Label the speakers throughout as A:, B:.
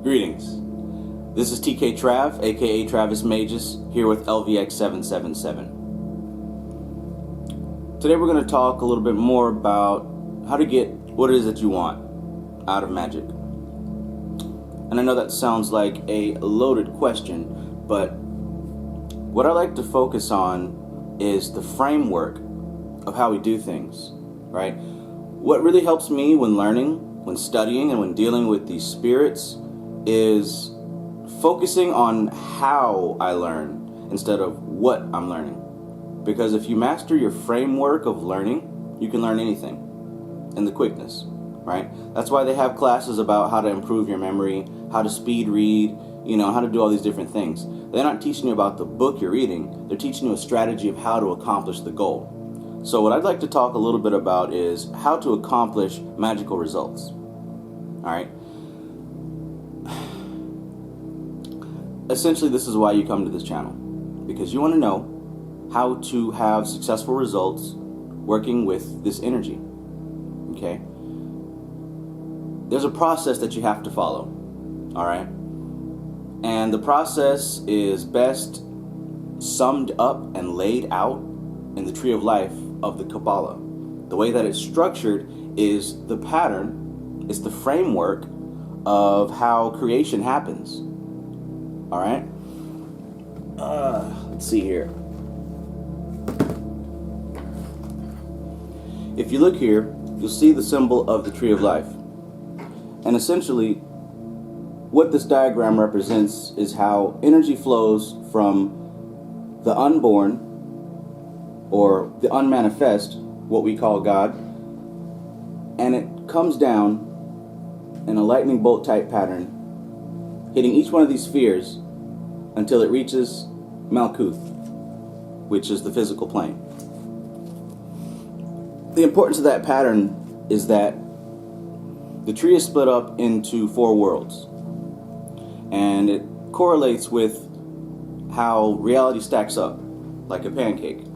A: Greetings. This is TKTRAV, aka Travis Magus, here with LVX777. Today we're going to talk a little bit more about how to get what it is that you want out of magic. And I know that sounds like a loaded question, but what I like to focus on is the framework of how we do things, right? What really helps me when learning, when studying, and when dealing with these spirits is focusing on how I learn instead of what I'm learning. Because if you master your framework of learning, you can learn anything in the quickness, right? That's why they have classes about how to improve your memory, how to speed read, how to do all these different things. They're not teaching you about the book you're reading, they're teaching you a strategy of how to accomplish the goal. So what I'd like to talk a little bit about is how to accomplish magical results. All right. Essentially, this is why you come to this channel, because you want to know how to have successful results working with this energy. Okay. There's a process that you have to follow. All right. And the process is best summed up and laid out in the Tree of Life of the Kabbalah. The way that it's structured is the pattern, it's the framework of how creation happens. All right? Let's see here. If you look here, you'll see the symbol of the Tree of Life. And essentially, what this diagram represents is how energy flows from the unborn, or the unmanifest, what we call God, and it comes down in a lightning bolt type pattern, hitting each one of these spheres until it reaches Malkuth, which is the physical plane. The importance of that pattern is that the tree is split up into 4 worlds, and it correlates with how reality stacks up like a pancake.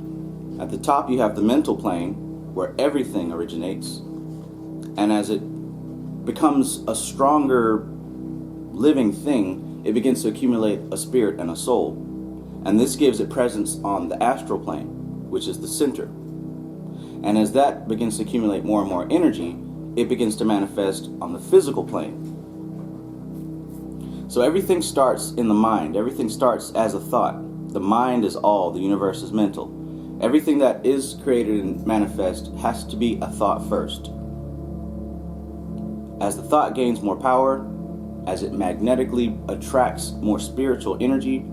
A: At the top you have the mental plane where everything originates, and as it becomes a stronger living thing, it begins to accumulate a spirit and a soul. And this gives it presence on the astral plane, which is the center. And as that begins to accumulate more and more energy, it begins to manifest on the physical plane. So everything starts in the mind. Everything starts as a thought. The mind is all. The universe is mental. Everything that is created and manifest has to be a thought first. As the thought gains more power, as it magnetically attracts more spiritual energy,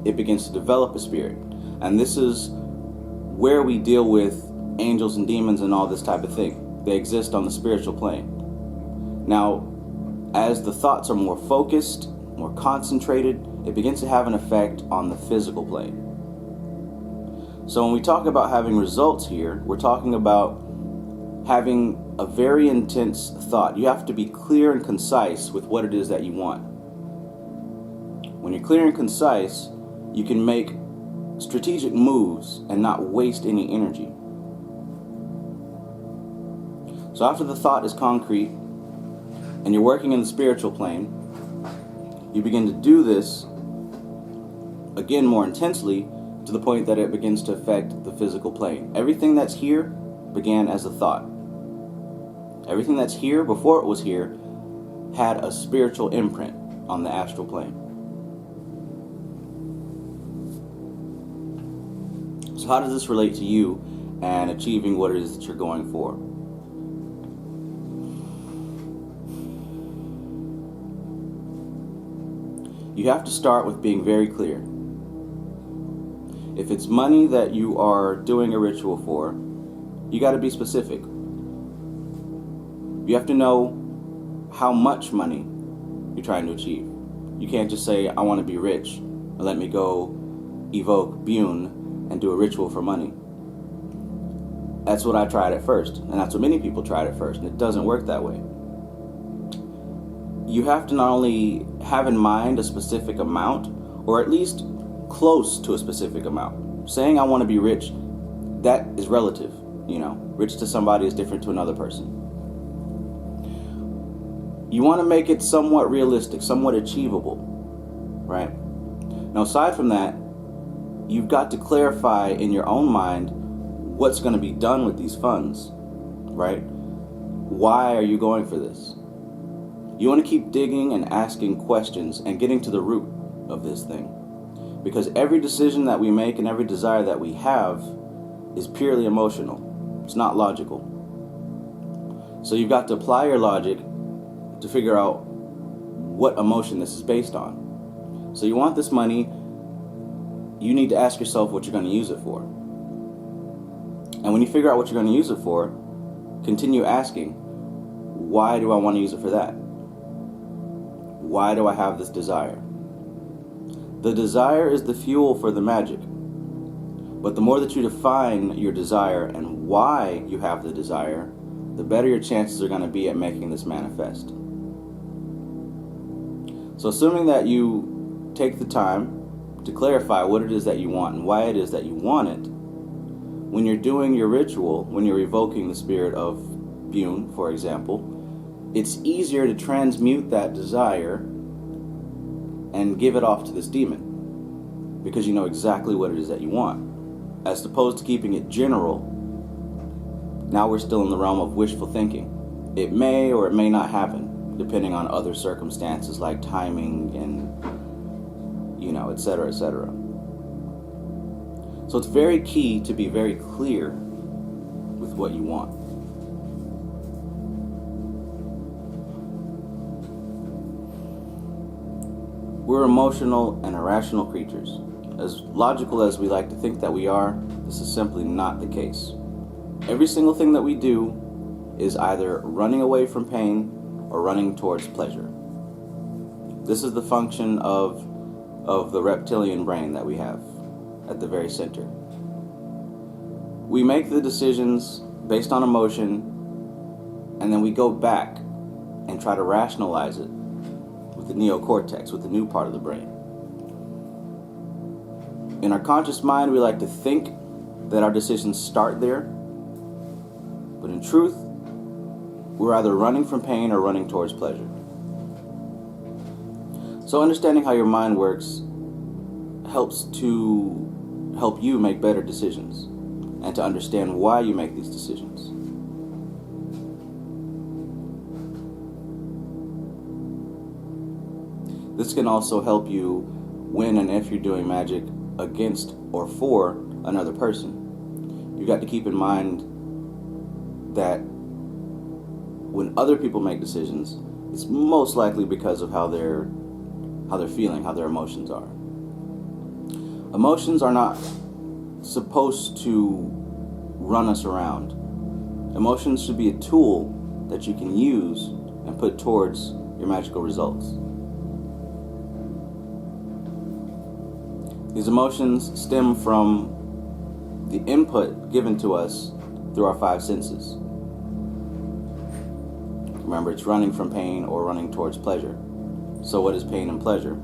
A: it begins to develop a spirit. And this is where we deal with angels and demons and all this type of thing. They exist on the spiritual plane. Now, as the thoughts are more focused, more concentrated, it begins to have an effect on the physical plane. So when we talk about having results here, we're talking about having a very intense thought. You have to be clear and concise with what it is that you want. When you're clear and concise, you can make strategic moves and not waste any energy. So after the thought is concrete and you're working in the spiritual plane, you begin to do this again more intensely to the point that it begins to affect the physical plane. Everything that's here began as a thought. Everything that's here before it was here had a spiritual imprint on the astral plane. So how does this relate to you and achieving what it is that you're going for? You have to start with being very clear. If it's money that you are doing a ritual for, you got to be specific. You have to know how much money you're trying to achieve. You can't just say, I want to be rich, and let me go evoke Bune and do a ritual for money. That's what I tried at first, and that's what many people tried at first, and it doesn't work that way. You have to not only have in mind a specific amount, or at least close to a specific amount. Saying I want to be rich, that is relative. Rich to somebody is different to another person. you want to make it somewhat realistic, somewhat achievable, right? Now, aside from that, you've got to clarify in your own mind what's going to be done with these funds, right? Why are you going for this? You want to keep digging and asking questions and getting to the root of this thing. Because every decision that we make and every desire that we have is purely emotional. It's not logical. So you've got to apply your logic to figure out what emotion this is based on. So you want this money, you need to ask yourself what you're going to use it for. And when you figure out what you're going to use it for, continue asking, why do I want to use it for that? Why do I have this desire? The desire is the fuel for the magic. But the more that you define your desire and why you have the desire, the better your chances are going to be at making this manifest. So assuming that you take the time to clarify what it is that you want and why it is that you want it, when you're doing your ritual, when you're evoking the spirit of Bune, for example, it's easier to transmute that desire and give it off to this demon because you know exactly what it is that you want. As opposed to keeping it general, now we're still in the realm of wishful thinking. It may or it may not happen, depending on other circumstances like timing and, etc., etc. So it's very key to be very clear with what you want. We're emotional and irrational creatures. As logical as we like to think that we are, this is simply not the case. Every single thing that we do is either running away from pain or running towards pleasure. This is the function of the reptilian brain that we have at the very center. We make the decisions based on emotion, and then we go back and try to rationalize it with the neocortex, with the new part of the brain. In our conscious mind, we like to think that our decisions start there, but in truth, we're either running from pain or running towards pleasure. So understanding how your mind works helps you make better decisions and to understand why you make these decisions. This can also help you when and if you're doing magic against or for another person. You've got to keep in mind that when other people make decisions, it's most likely because of how they're feeling, how their emotions are. Emotions are not supposed to run us around. Emotions should be a tool that you can use and put towards your magical results. These emotions stem from the input given to us through our five senses. Remember, it's running from pain or running towards pleasure. So what is pain and pleasure?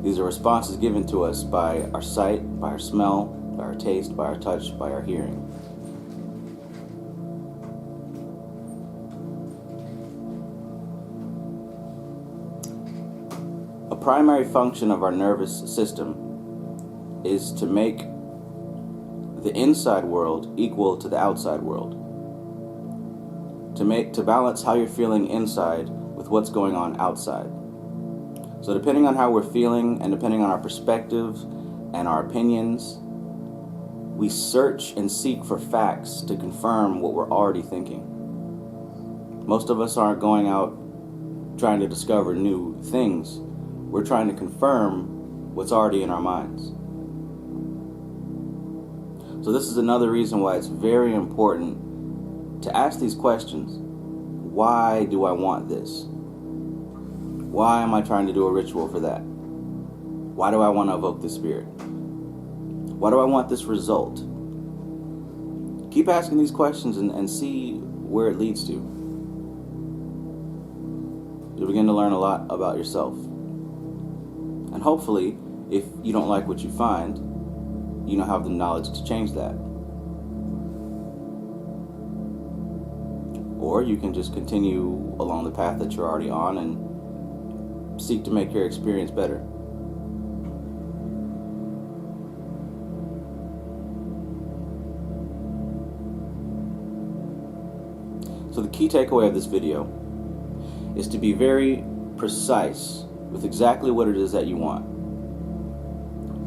A: These are responses given to us by our sight, by our smell, by our taste, by our touch, by our hearing. A primary function of our nervous system is to make the inside world equal to the outside world. To balance how you're feeling inside with what's going on outside. So depending on how we're feeling and depending on our perspective and our opinions, we search and seek for facts to confirm what we're already thinking. Most of us aren't going out trying to discover new things. We're trying to confirm what's already in our minds. So this is another reason why it's very important to ask these questions. Why do I want this? Why am I trying to do a ritual for that? Why do I want to evoke the spirit? Why do I want this result? Keep asking these questions and see where it leads to. You'll begin to learn a lot about yourself. And hopefully, if you don't like what you find, you now have the knowledge to change that. Or you can just continue along the path that you're already on and seek to make your experience better. So the key takeaway of this video is to be very precise with exactly what it is that you want.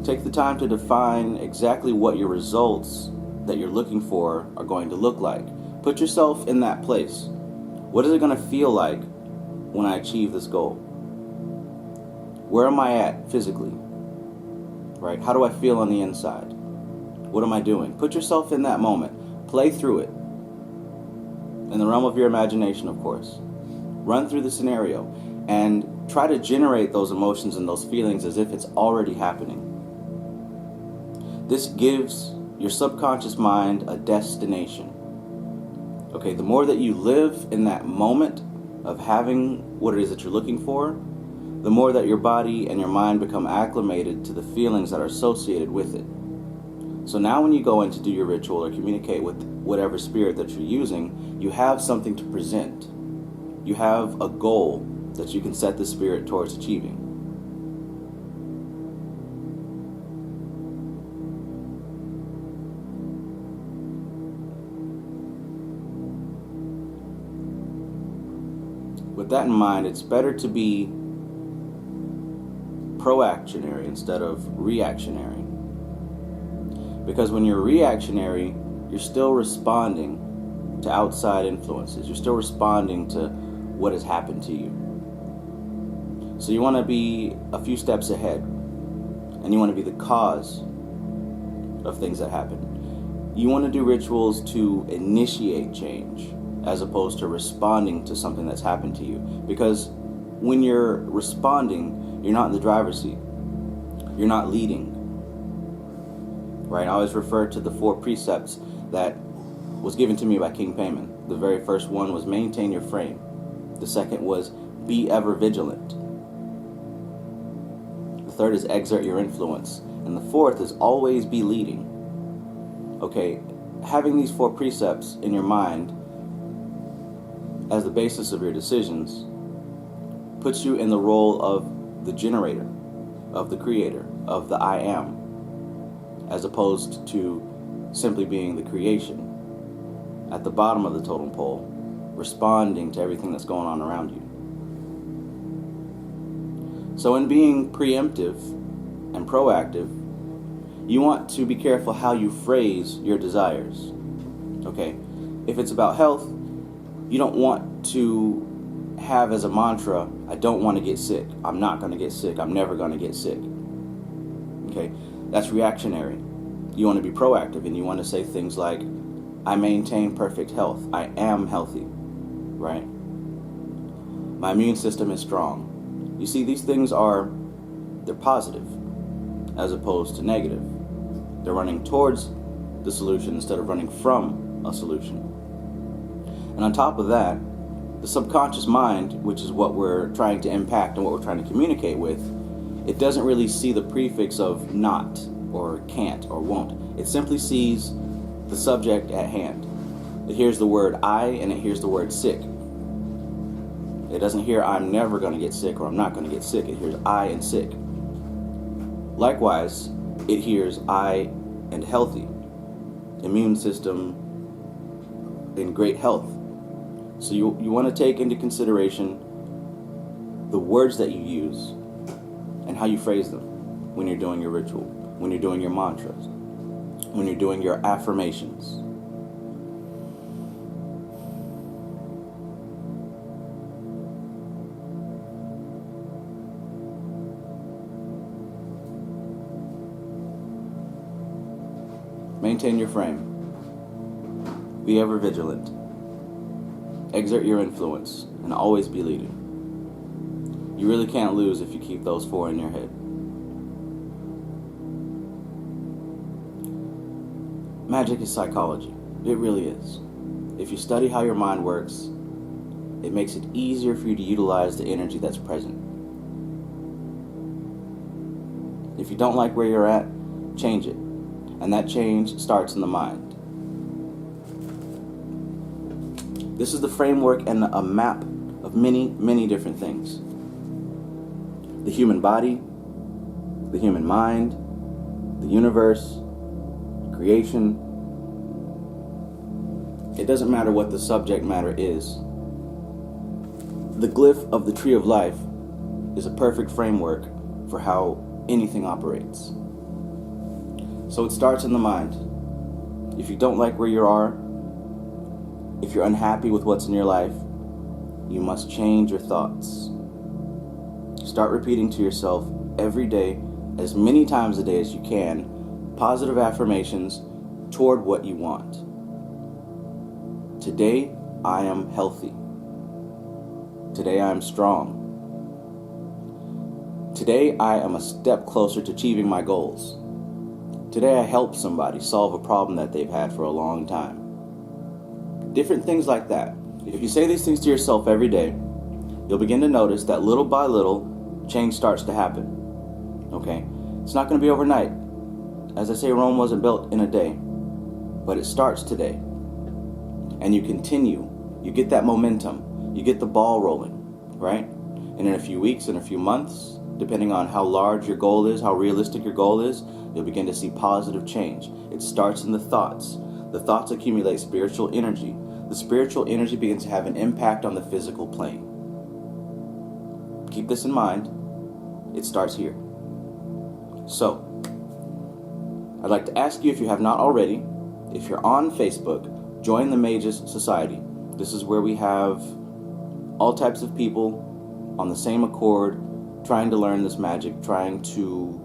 A: Take the time to define exactly what your results that you're looking for are going to look like. Put yourself in that place. What is it going to feel like when I achieve this goal? Where am I at physically? Right? How do I feel on the inside? What am I doing? Put yourself in that moment. Play through it. In the realm of your imagination, of course. Run through the scenario and try to generate those emotions and those feelings as if it's already happening. This gives your subconscious mind a destination. Okay, the more that you live in that moment of having what it is that you're looking for, the more that your body and your mind become acclimated to the feelings that are associated with it. So now when you go in to do your ritual or communicate with whatever spirit that you're using, you have something to present. You have a goal that you can set the spirit towards achieving. With that in mind, it's better to be proactionary instead of reactionary. Because when you're reactionary, you're still responding to outside influences. You're still responding to what has happened to you. So you want to be a few steps ahead, and you want to be the cause of things that happen. You want to do rituals to initiate change as opposed to responding to something that's happened to you. Because when you're responding, you're not in the driver's seat. You're not leading. Right? I always refer to the 4 precepts that was given to me by King Payman. The very first one was maintain your frame. The second was be ever vigilant. The third is exert your influence. And the fourth is always be leading. Okay, having these 4 precepts in your mind as the basis of your decisions puts you in the role of the generator, of the creator, of the I am, as opposed to simply being the creation at the bottom of the totem pole, responding to everything that's going on around you. So in being preemptive and proactive, you want to be careful how you phrase your desires. Okay, if it's about health, you don't want to have as a mantra, I don't want to get sick. I'm not going to get sick. I'm never going to get sick. Okay, that's reactionary. You want to be proactive, and you want to say things like, I maintain perfect health. I am healthy, right? My immune system is strong. You see, these things they're positive as opposed to negative. They're running towards the solution instead of running from a solution. And on top of that, the subconscious mind, which is what we're trying to impact and what we're trying to communicate with, it doesn't really see the prefix of not or can't or won't. It simply sees the subject at hand. It hears the word I and it hears the word sick. It doesn't hear I'm never going to get sick or I'm not going to get sick. It hears I and sick. Likewise, it hears I and healthy. Immune system in great health. So you want to take into consideration the words that you use and how you phrase them when you're doing your ritual, when you're doing your mantras, when you're doing your affirmations. Maintain your frame. Be ever vigilant. Exert your influence and always be leading. You really can't lose if you keep those 4 in your head. Magic is psychology. It really is. If you study how your mind works, it makes it easier for you to utilize the energy that's present. If you don't like where you're at, change it. And that change starts in the mind. This is the framework and a map of many, many different things. The human body, the human mind, the universe, creation. It doesn't matter what the subject matter is. The glyph of the tree of life is a perfect framework for how anything operates. So it starts in the mind. If you don't like where you are, if you're unhappy with what's in your life, you must change your thoughts. Start repeating to yourself every day, as many times a day as you can, positive affirmations toward what you want. Today, I am healthy. Today, I am strong. Today, I am a step closer to achieving my goals. Today, I help somebody solve a problem that they've had for a long time. Different things like that. If you say these things to yourself every day, you'll begin to notice that little by little, change starts to happen. Okay? It's not going to be overnight. As I say, Rome wasn't built in a day, but it starts today. And you continue. You get that momentum. You get the ball rolling, right? And in a few weeks, in a few months, depending on how large your goal is, how realistic your goal is, you'll begin to see positive change. It starts in the thoughts. The thoughts accumulate spiritual energy. The spiritual energy begins to have an impact on the physical plane. Keep this in mind. It starts here. So, I'd like to ask you, if you have not already, if you're on Facebook, join the Magus Society. This is where we have all types of people on the same accord, trying to learn this magic, trying to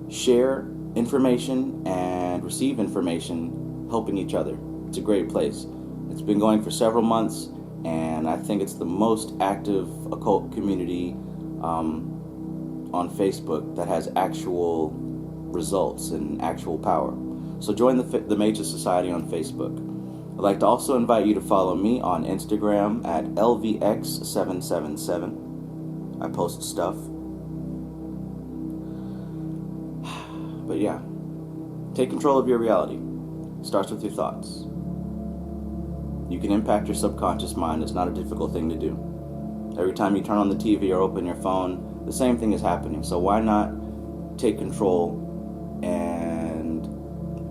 A: share information and receive information, helping each other. It's a great place. It's been going for several months, and I think it's the most active occult community on Facebook that has actual results and actual power. So join the Magus Society on Facebook. I'd like to also invite you to follow me on Instagram at LVX777. I post stuff. But yeah, take control of your reality. It starts with your thoughts. You can impact your subconscious mind. It's not a difficult thing to do. Every time you turn on the TV or open your phone, the same thing is happening. So why not take control and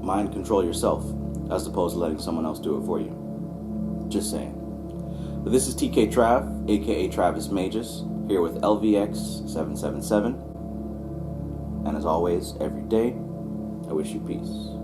A: mind control yourself, as opposed to letting someone else do it for you? Just saying. But this is TKTRAV, aka Travis Magus, here with LVX777. And as always, every day, I wish you peace.